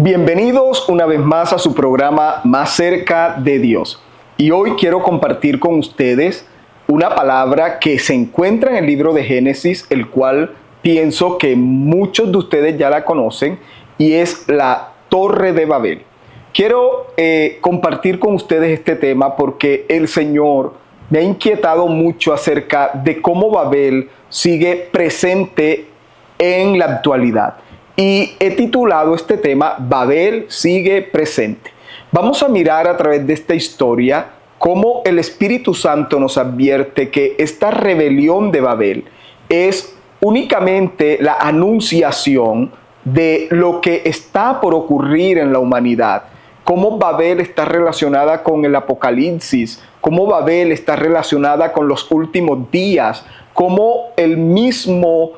Bienvenidos una vez más a su programa Más cerca de Dios. Y hoy quiero compartir con ustedes una palabra que se encuentra en el libro de Génesis, el cual pienso que muchos de ustedes ya la conocen, y es la Torre de Babel. Quiero compartir con ustedes este tema porque el Señor me ha inquietado mucho acerca de cómo Babel sigue presente en la actualidad. Y he titulado este tema Babel sigue presente. Vamos a mirar a través de esta historia cómo el Espíritu Santo nos advierte que esta rebelión de Babel es únicamente la anunciación de lo que está por ocurrir en la humanidad. Cómo Babel está relacionada con el Apocalipsis, cómo Babel está relacionada con los últimos días, cómo el mismo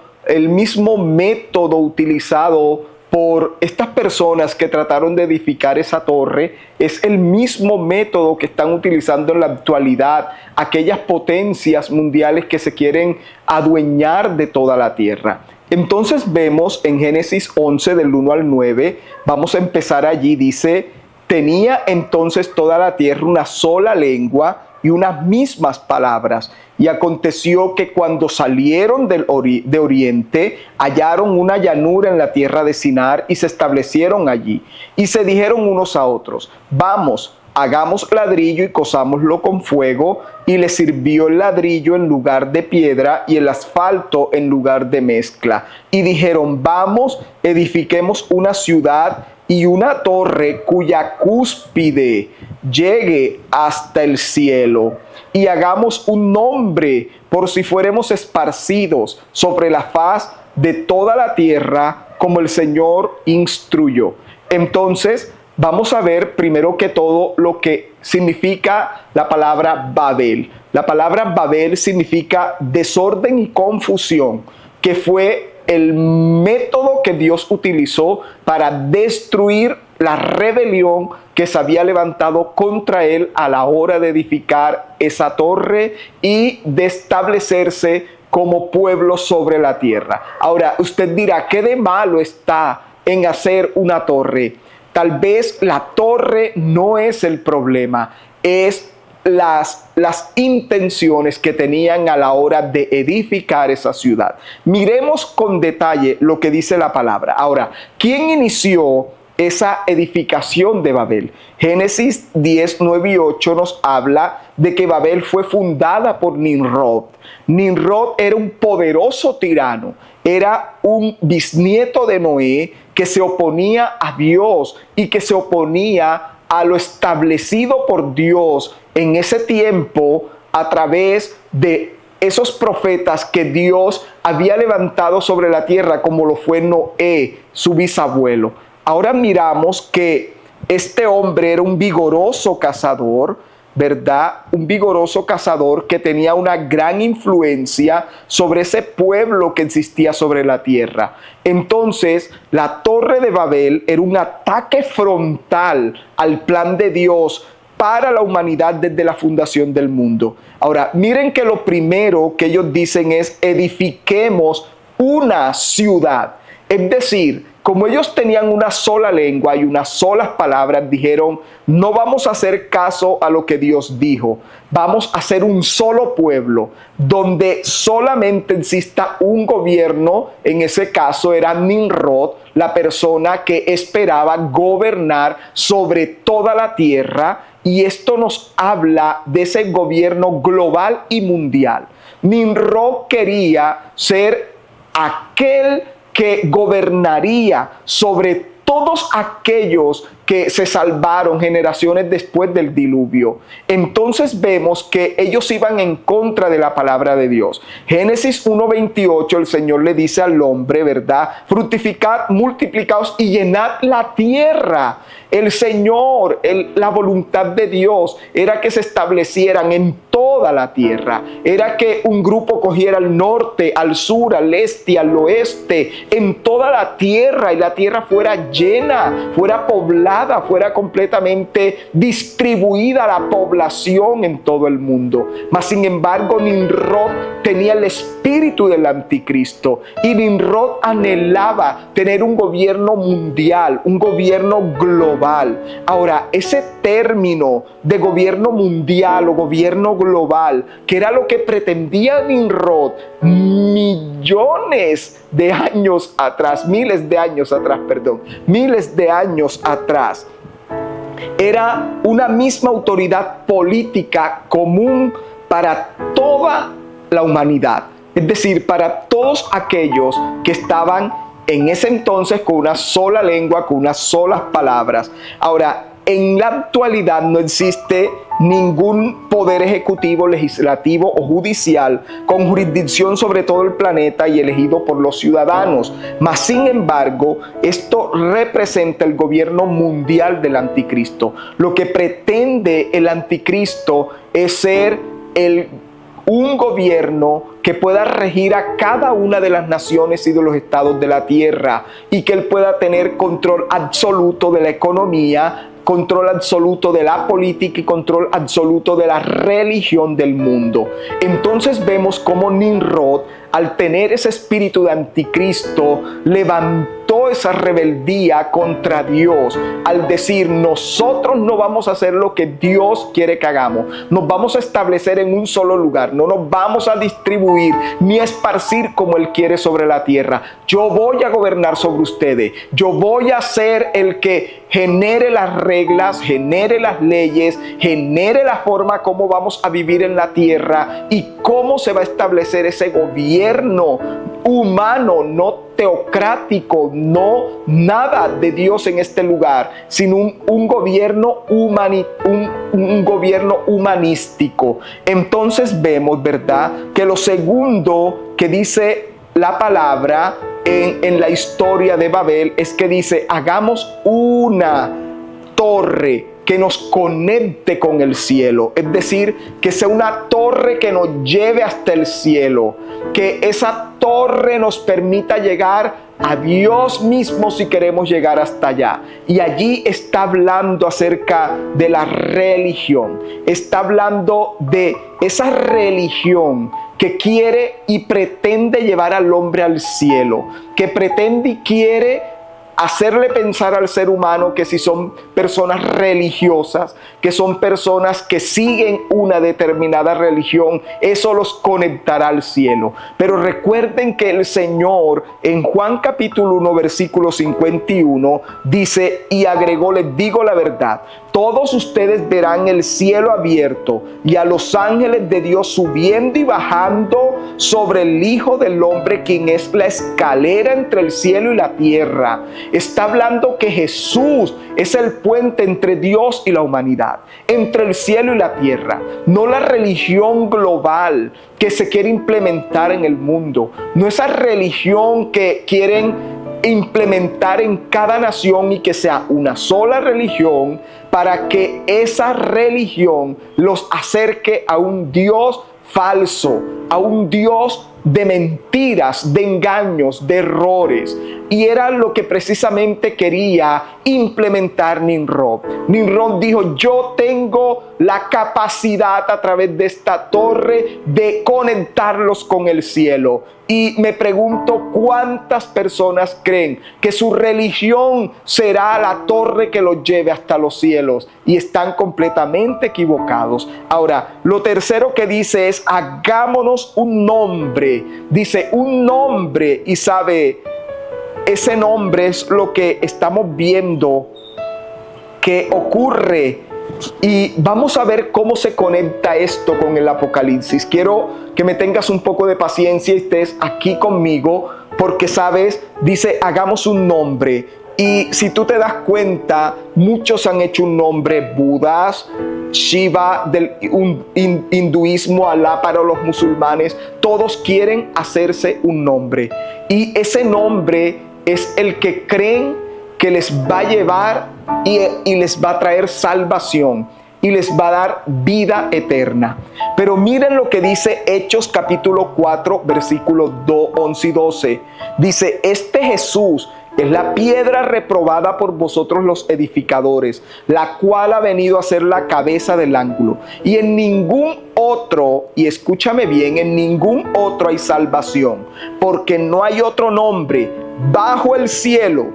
método utilizado por estas personas que trataron de edificar esa torre es el mismo método que están utilizando en la actualidad aquellas potencias mundiales que se quieren adueñar de toda la tierra. Entonces vemos en Génesis 11 del 1 al 9, vamos a empezar allí, dice: tenía entonces toda la tierra una sola lengua y unas mismas palabras. Y aconteció que cuando salieron de oriente, hallaron una llanura en la tierra de Sinar y se establecieron allí. Y se dijeron unos a otros: vamos, hagamos ladrillo y cosámoslo con fuego. Y les sirvió el ladrillo en lugar de piedra y el asfalto en lugar de mezcla. Y dijeron: vamos, edifiquemos una ciudad y una torre cuya cúspide llegue hasta el cielo, y hagamos un nombre por si fuéramos esparcidos sobre la faz de toda la tierra, como el Señor instruyó. Entonces vamos a ver primero que todo lo que significa la palabra Babel. La palabra Babel significa desorden y confusión, que fue el método que Dios utilizó para destruir la rebelión que se había levantado contra él a la hora de edificar esa torre y de establecerse como pueblo sobre la tierra. Ahora, usted dirá, ¿qué de malo está en hacer una torre? Tal vez la torre no es el problema, es las intenciones que tenían a la hora de edificar esa ciudad. Miremos con detalle lo que dice la palabra. Ahora, ¿quién inició esa edificación de Babel? Génesis 10, 9 y 8 nos habla de que Babel fue fundada por Nimrod. Nimrod era un poderoso tirano, era un bisnieto de Noé que se oponía a Dios y que se oponía a lo establecido por Dios en ese tiempo a través de esos profetas que Dios había levantado sobre la tierra, como lo fue Noé, su bisabuelo. Ahora miramos que este hombre era un vigoroso cazador, ¿verdad? Un vigoroso cazador que tenía una gran influencia sobre ese pueblo que existía sobre la tierra. Entonces, la Torre de Babel era un ataque frontal al plan de Dios para la humanidad desde la fundación del mundo. Ahora, miren que lo primero que ellos dicen es: edifiquemos una ciudad. Es decir, como ellos tenían una sola lengua y unas solas palabras, dijeron: no vamos a hacer caso a lo que Dios dijo, vamos a ser un solo pueblo, donde solamente exista un gobierno. En ese caso era Nimrod, la persona que esperaba gobernar sobre toda la tierra, y esto nos habla de ese gobierno global y mundial. Nimrod quería ser aquel que gobernaría sobre todos aquellos que se salvaron generaciones después del diluvio. Entonces vemos que ellos iban en contra de la palabra de Dios. Génesis 1:28, el Señor le dice al hombre, ¿verdad? Fructificad, multiplicaos y llenad la tierra. El Señor, la voluntad de Dios era que se establecieran en toda la tierra. Era que un grupo cogiera al norte, al sur, al este, al oeste, en toda la tierra, y la tierra fuera llena, fuera poblada propagada, fuera completamente distribuida a la población en todo el mundo. Mas sin embargo, Nimrod tenía el espíritu del anticristo y Nimrod anhelaba tener un gobierno mundial, un gobierno global. Ahora, ese término de gobierno mundial o gobierno global, que era lo que pretendía Nimrod miles de años atrás, era una misma autoridad política común para toda la humanidad. Es decir, para todos aquellos que estaban en ese entonces con una sola lengua, con unas solas palabras. Ahora, en la actualidad no existe ningún poder ejecutivo, legislativo o judicial con jurisdicción sobre todo el planeta y elegido por los ciudadanos. Mas, sin embargo, esto representa el gobierno mundial del anticristo. Lo que pretende el anticristo es ser un gobierno que pueda regir a cada una de las naciones y de los estados de la tierra, y que él pueda tener control absoluto de la economía, control absoluto de la política y control absoluto de la religión del mundo. Entonces vemos cómo Nimrod, al tener ese espíritu de anticristo, levantó esa rebeldía contra Dios al decir: nosotros no vamos a hacer lo que Dios quiere que hagamos, nos vamos a establecer en un solo lugar, no nos vamos a distribuir ni a esparcir como Él quiere sobre la tierra. Yo voy a gobernar sobre ustedes, yo voy a ser el que genere las reglas, genere las leyes, genere la forma como vamos a vivir en la tierra y cómo se va a establecer ese gobierno humano, no teocrático, no nada de Dios en este lugar, sino un gobierno humanístico. Entonces vemos, ¿verdad?, que lo segundo que dice la palabra en la historia de Babel es que dice: hagamos una torre que nos conecte con el cielo. Es decir, que sea una torre que nos lleve hasta el cielo, que esa torre nos permita llegar a Dios mismo si queremos llegar hasta allá. Y allí está hablando acerca de la religión, está hablando de esa religión que quiere y pretende llevar al hombre al cielo, que pretende y quiere hacerle pensar al ser humano que si son personas religiosas, que son personas que siguen una determinada religión, eso los conectará al cielo. Pero recuerden que el Señor en Juan capítulo 1 versículo 51 dice y agregó: les digo la verdad, todos ustedes verán el cielo abierto y a los ángeles de Dios subiendo y bajando sobre el Hijo del Hombre, quien es la escalera entre el cielo y la tierra. Está hablando que Jesús es el puente entre Dios y la humanidad, entre el cielo y la tierra. No la religión global que se quiere implementar en el mundo, no esa religión que quieren implementar en cada nación y que sea una sola religión para que esa religión los acerque a un Dios falso, a un Dios de mentiras, de engaños, de errores. Y era lo que precisamente quería implementar Nimrod. Nimrod dijo: yo tengo la capacidad a través de esta torre de conectarlos con el cielo. Y me pregunto cuántas personas creen que su religión será la torre que los lleve hasta los cielos, y están completamente equivocados. Ahora, lo tercero que dice es: hagámonos un nombre. Dice un nombre, y sabe, ese nombre es lo que estamos viendo que ocurre. Y vamos a ver cómo se conecta esto con el Apocalipsis. Quiero que me tengas un poco de paciencia y estés aquí conmigo, porque sabes, dice hagamos un nombre. Y si tú te das cuenta, muchos han hecho un nombre: Budas, Shiva del hinduismo, Alá para los musulmanes. Todos quieren hacerse un nombre, y ese nombre es el que creen que les va a llevar y les va a traer salvación y les va a dar vida eterna. Pero miren lo que dice Hechos capítulo 4 versículos 11 y 12. Dice: este Jesús Es la piedra reprobada por vosotros los edificadores, la cual ha venido a ser la cabeza del ángulo. Y en ningún otro, y escúchame bien, en ningún otro hay salvación, porque no hay otro nombre bajo el cielo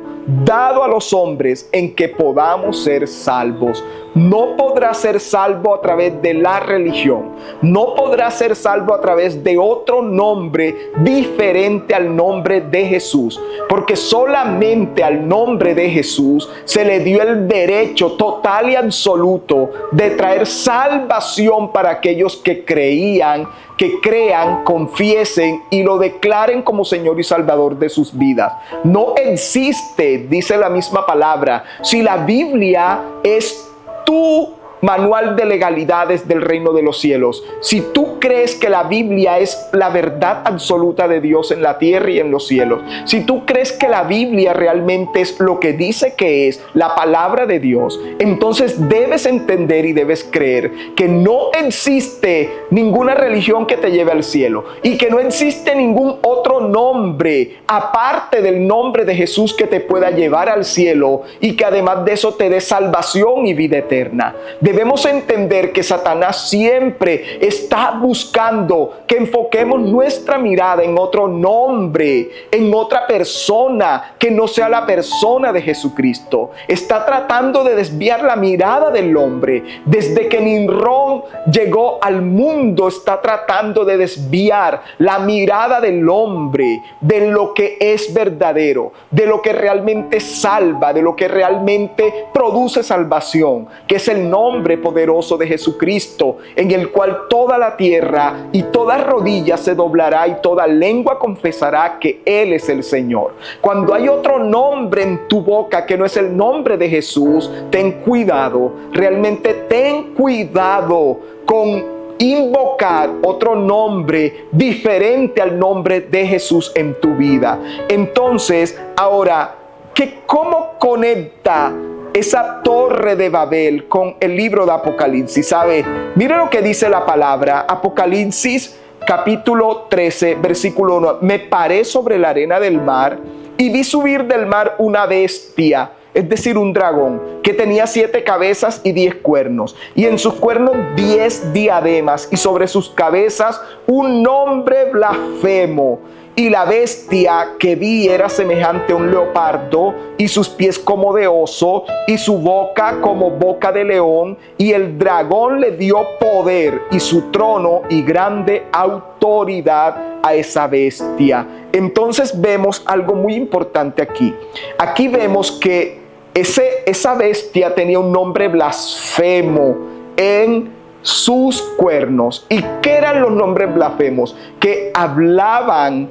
dado a los hombres en que podamos ser salvos. No podrá ser salvo a través de la religión. No podrá ser salvo a través de otro nombre diferente al nombre de Jesús. Porque solamente al nombre de Jesús se le dio el derecho total y absoluto de traer salvación para aquellos que creían, que crean, confiesen y lo declaren como Señor y Salvador de sus vidas. No existe, dice la misma palabra, si la Biblia es tu manual de legalidades del reino de los cielos. Si tú crees que la Biblia es la verdad absoluta de Dios en la tierra y en los cielos, si tú crees que la Biblia realmente es lo que dice que es la palabra de Dios, entonces debes entender y debes creer que no existe ninguna religión que te lleve al cielo y que no existe ningún otro nombre aparte del nombre de Jesús que te pueda llevar al cielo y que además de eso te dé salvación y vida eterna. Debemos entender que Satanás siempre está buscando que enfoquemos nuestra mirada en otro nombre, en otra persona que no sea la persona de Jesucristo. Está tratando de desviar la mirada del hombre. Desde que Nimrod llegó al mundo, está tratando de desviar la mirada del hombre de lo que es verdadero, de lo que realmente salva, de lo que realmente produce salvación, que es el nombre poderoso de Jesucristo, en el cual toda la tierra y toda rodilla se doblará y toda lengua confesará que Él es el Señor. Cuando hay otro nombre en tu boca que no es el nombre de Jesús, ten cuidado, realmente ten cuidado con invocar otro nombre diferente al nombre de Jesús en tu vida. Entonces, ahora, ¿cómo conecta esa torre de Babel con el libro de Apocalipsis? ¿Sabe? Mire lo que dice la palabra. Apocalipsis capítulo 13, versículo 1. Me paré sobre la arena del mar y vi subir del mar una bestia, es decir, un dragón, que tenía 7 cabezas y 10 cuernos, y en sus cuernos 10 diademas, y sobre sus cabezas un nombre blasfemo. Y la bestia que vi era semejante a un leopardo, y sus pies como de oso, y su boca como boca de león. Y el dragón le dio poder y su trono y grande autoridad a esa bestia. Entonces vemos algo muy importante aquí. Aquí vemos que esa bestia tenía un nombre blasfemo en sus cuernos. ¿Y qué eran los nombres blasfemos? Que hablaban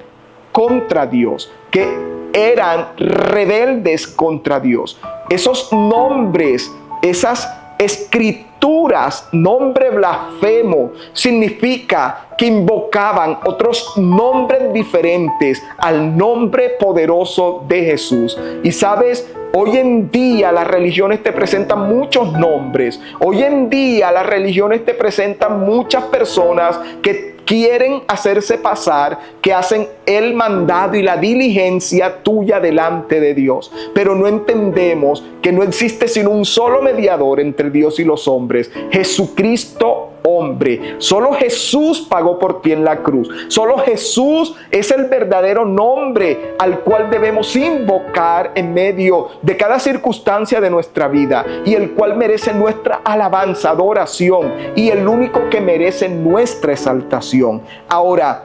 contra Dios, que eran rebeldes contra Dios. Esos nombres, esas escrituras, nombre blasfemo, significa que invocaban otros nombres diferentes al nombre poderoso de Jesús. Y sabes, hoy en día las religiones te presentan muchos nombres. Hoy en día las religiones te presentan muchas personas que quieren hacerse pasar que hacen el mandado y la diligencia tuya delante de Dios. Pero no entendemos que no existe sino un solo mediador entre Dios y los hombres, Jesucristo hombre. Solo Jesús pagó por ti en la cruz. Solo Jesús es el verdadero nombre al cual debemos invocar en medio de cada circunstancia de nuestra vida, y el cual merece nuestra alabanza, adoración, y el único que merece nuestra exaltación. Ahora,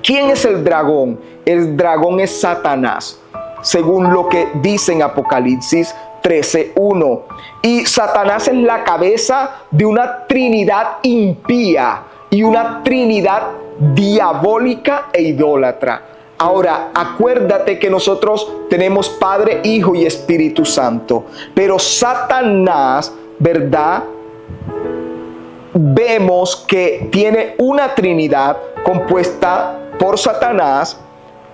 ¿quién es el dragón? El dragón es Satanás, según lo que dice en Apocalipsis 13:1. Y Satanás es la cabeza de una trinidad impía y una trinidad diabólica e idólatra. Ahora, acuérdate que nosotros tenemos Padre, Hijo y Espíritu Santo. Pero Satanás, ¿verdad? Vemos que tiene una trinidad compuesta por Satanás,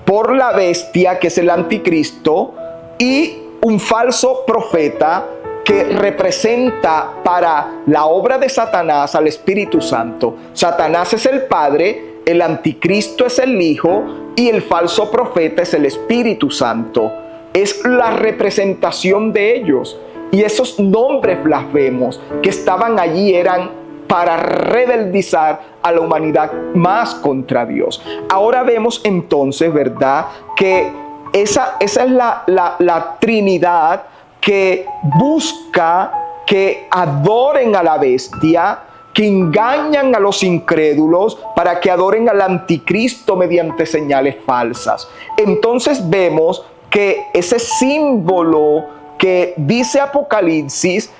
por la bestia, que es el anticristo, y un falso profeta que representa para la obra de Satanás al Espíritu Santo. Satanás es el Padre, el anticristo es el Hijo y el falso profeta es el Espíritu Santo. es la representación de ellos. Y esos nombres blasfemos que estaban allí eran para rebeldizar a la humanidad más contra Dios. Ahora vemos entonces, ¿verdad?, que esa es la Trinidad que busca que adoren a la bestia, que engañan a los incrédulos para que adoren al anticristo mediante señales falsas. Entonces vemos que ese símbolo que dice Apocalipsis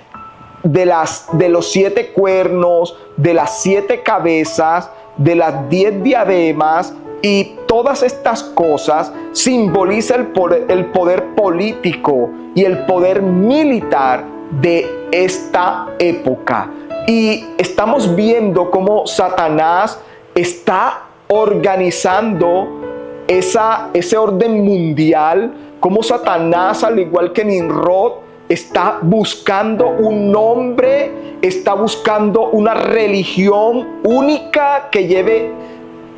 de los 7 cuernos, de las 7 cabezas, de las 10 diademas y todas estas cosas simboliza el poder político y el poder militar de esta época. Y estamos viendo cómo Satanás está organizando ese orden mundial, cómo Satanás, al igual que Nimrod, está buscando un nombre, está buscando una religión única que lleve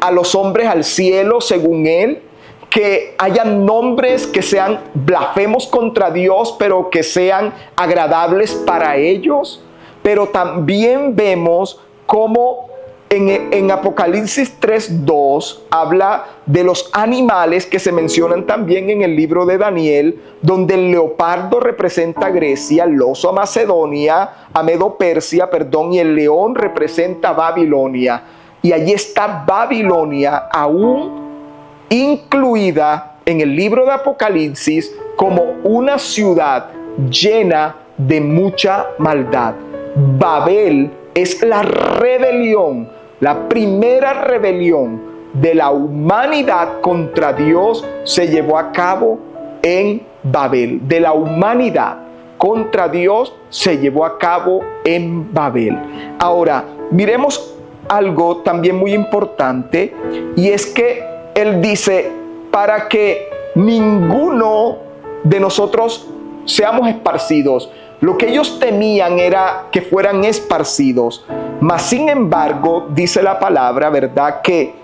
a los hombres al cielo según él, que hayan nombres que sean blasfemos contra Dios, pero que sean agradables para ellos. Pero también vemos cómo en Apocalipsis 3:2 habla de los animales que se mencionan también en el libro de Daniel, donde el leopardo representa a Grecia, el oso a Macedonia, a Medo-Persia, y el león representa a Babilonia. Y allí está Babilonia aún incluida en el libro de Apocalipsis como una ciudad llena de mucha maldad. Babel es la rebelión, la primera rebelión de la humanidad contra Dios se llevó a cabo en Babel. De la humanidad contra Dios se llevó a cabo en Babel. Ahora, miremos algo también muy importante, y es que él dice, para que ninguno de nosotros seamos esparcidos. Lo que ellos temían era que fueran esparcidos. Mas sin embargo, dice la palabra, ¿verdad?, que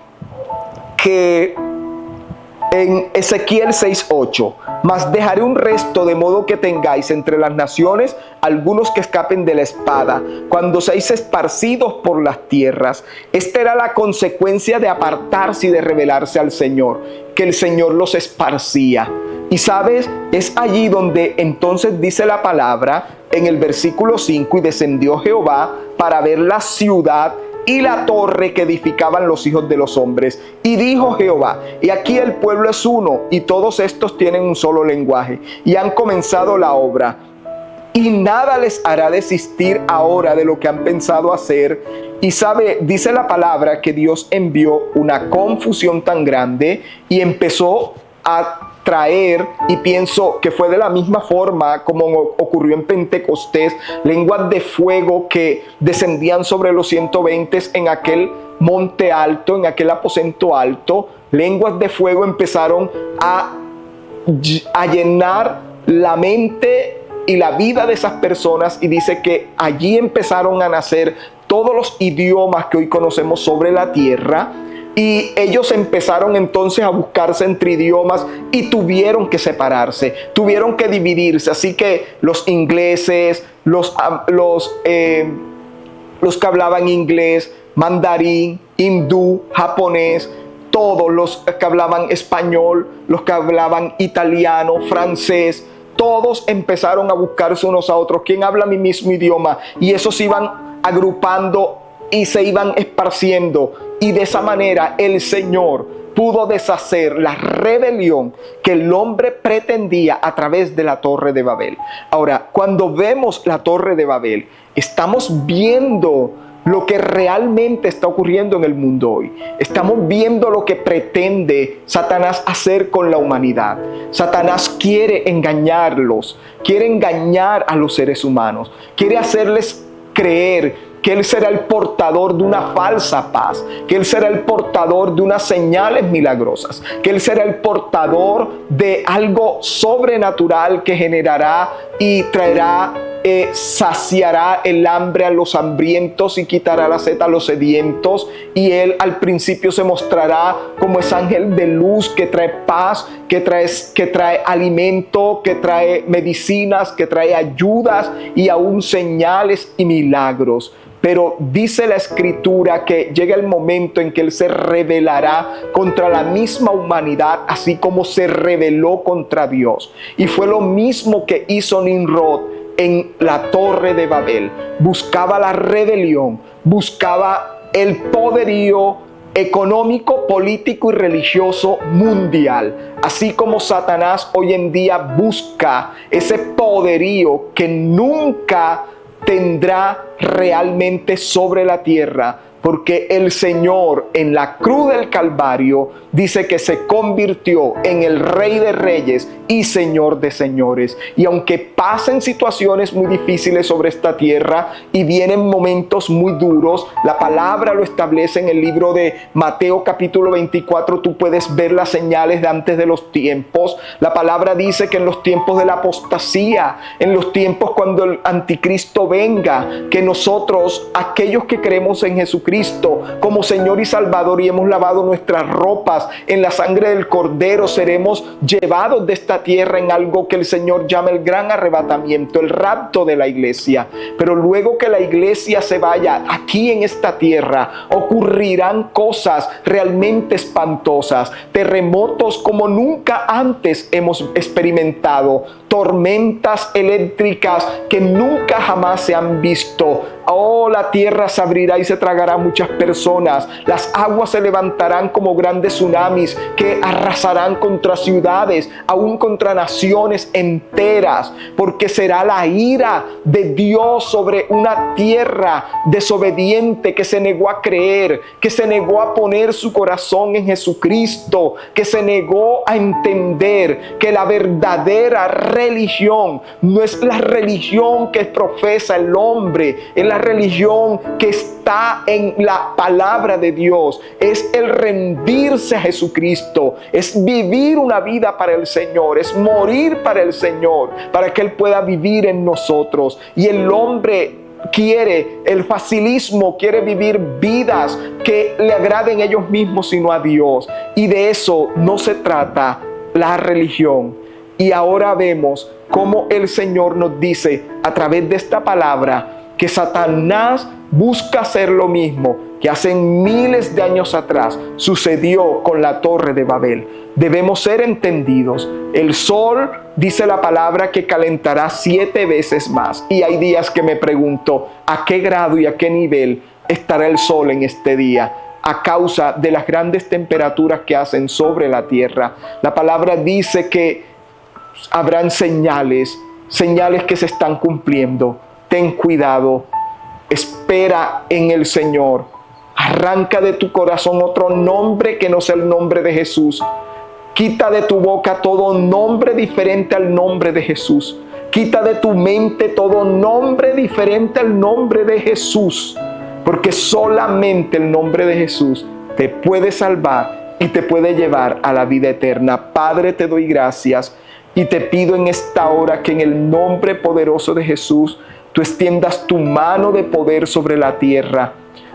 en Ezequiel 6:8, mas dejaré un resto de modo que tengáis entre las naciones algunos que escapen de la espada, cuando seáis esparcidos por las tierras. Esta era la consecuencia de apartarse y de rebelarse al Señor, que el Señor los esparcía. Y sabes, es allí donde entonces dice la palabra en el versículo 5, y descendió Jehová para ver la ciudad y la torre que edificaban los hijos de los hombres. Y dijo Jehová, y aquí el pueblo es uno, y todos estos tienen un solo lenguaje, y han comenzado la obra. Y nada les hará desistir ahora de lo que han pensado hacer. Y sabe, dice la palabra que Dios envió una confusión tan grande y empezó a traer, y pienso que fue de la misma forma como ocurrió en Pentecostés, lenguas de fuego que descendían sobre los 120 en aquel monte alto, en aquel aposento alto. Lenguas de fuego empezaron a llenar la mente y la vida de esas personas, y dice que allí empezaron a nacer todos los idiomas que hoy conocemos sobre la tierra. Y ellos empezaron entonces a buscarse entre idiomas y tuvieron que separarse, tuvieron que dividirse. Así que los ingleses, los que hablaban inglés, mandarín, hindú, japonés, todos los que hablaban español, los que hablaban italiano, francés, todos empezaron a buscarse unos a otros. ¿Quién habla mi mismo idioma? Y esos iban agrupando y se iban esparciendo. Y de esa manera el Señor pudo deshacer la rebelión que el hombre pretendía a través de la Torre de Babel. Ahora, cuando vemos la Torre de Babel, estamos viendo lo que realmente está ocurriendo en el mundo hoy. Estamos viendo lo que pretende Satanás hacer con la humanidad. Satanás quiere engañarlos, quiere engañar a los seres humanos, quiere hacerles creer que Él será el portador de una falsa paz, que Él será el portador de unas señales milagrosas, que Él será el portador de algo sobrenatural que generará y traerá saciará el hambre a los hambrientos y quitará la sed a los sedientos. Y Él al principio se mostrará como ese ángel de luz que trae paz, que trae alimento, que trae medicinas, que trae ayudas y aún señales y milagros. Pero dice la Escritura que llega el momento en que Él se rebelará contra la misma humanidad, así como se rebeló contra Dios. Y fue lo mismo que hizo Nimrod en la Torre de Babel. Buscaba la rebelión, buscaba el poderío económico, político y religioso mundial. Así como Satanás hoy en día busca ese poderío que nunca tendrá realmente sobre la tierra, porque el Señor en la cruz del Calvario dice que se convirtió en el Rey de Reyes y Señor de Señores. Y aunque pasen situaciones muy difíciles sobre esta tierra y vienen momentos muy duros, la palabra lo establece en el libro de Mateo capítulo 24. Tú puedes ver las señales de antes de los tiempos. La palabra dice que en los tiempos de la apostasía, en los tiempos cuando el anticristo venga, que nosotros, aquellos que creemos en Jesucristo como Señor y Salvador y hemos lavado nuestras ropas en la sangre del Cordero, seremos llevados de esta tierra en algo que el Señor llama el gran arrebatamiento, el rapto de la iglesia. Pero luego que la iglesia se vaya aquí en esta tierra, ocurrirán cosas realmente espantosas, terremotos como nunca antes hemos experimentado, tormentas eléctricas que nunca jamás se han visto. Oh, la tierra se abrirá y se tragará muchas personas. Las aguas se levantarán como grandes tsunamis que arrasarán contra ciudades, aún contra naciones enteras, porque será la ira de Dios sobre una tierra desobediente que se negó a creer, que se negó a poner su corazón en Jesucristo, que se negó a entender que la verdadera religión no es la religión que profesa el hombre, es la religión que está en la palabra de Dios, es el rendirse a Jesucristo, es vivir una vida para el Señor, es morir para el Señor, para que Él pueda vivir en nosotros. Y el hombre el facilismo quiere vivir vidas que le agraden a ellos mismos, sino a Dios. Y de eso no se trata la religión. Y ahora vemos cómo el Señor nos dice a través de esta palabra que Satanás busca hacer lo mismo que hace miles de años atrás sucedió con la Torre de Babel. Debemos ser entendidos. El sol, dice la palabra, que calentará 7 veces más. Y hay días que me pregunto, ¿a qué grado y a qué nivel estará el sol en este día? A causa de las grandes temperaturas que hacen sobre la tierra. La palabra dice que habrán señales que se están cumpliendo. Ten cuidado, espera en el Señor. Arranca de tu corazón otro nombre que no sea el nombre de Jesús. Quita de tu boca todo nombre diferente al nombre de Jesús. Quita de tu mente todo nombre diferente al nombre de Jesús. Porque solamente el nombre de Jesús te puede salvar y te puede llevar a la vida eterna. Padre, te doy gracias y te pido en esta hora que en el nombre poderoso de Jesús tú extiendas tu mano de poder sobre la tierra.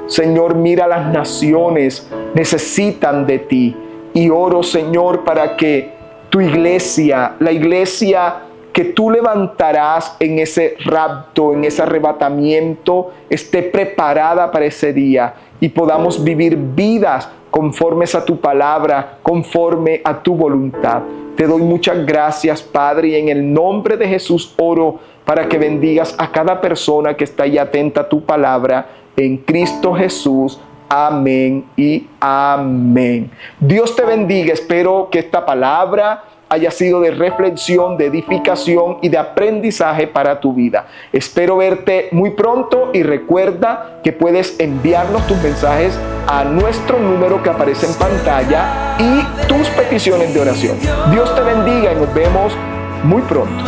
Señor, mira, las naciones necesitan de ti. Y oro, Señor, para que tu iglesia, la iglesia que tú levantarás en ese rapto, en ese arrebatamiento, esté preparada para ese día y podamos vivir vidas conformes a tu palabra, conforme a tu voluntad. Te doy muchas gracias, Padre, y en el nombre de Jesús oro para que bendigas a cada persona que está ahí atenta a tu palabra, en Cristo Jesús. Amén y amén. Dios te bendiga. Espero que esta palabra haya sido de reflexión, de edificación y de aprendizaje para tu vida. Espero verte muy pronto y recuerda que puedes enviarnos tus mensajes a nuestro número que aparece en pantalla y tus peticiones de oración. Dios te bendiga y nos vemos muy pronto.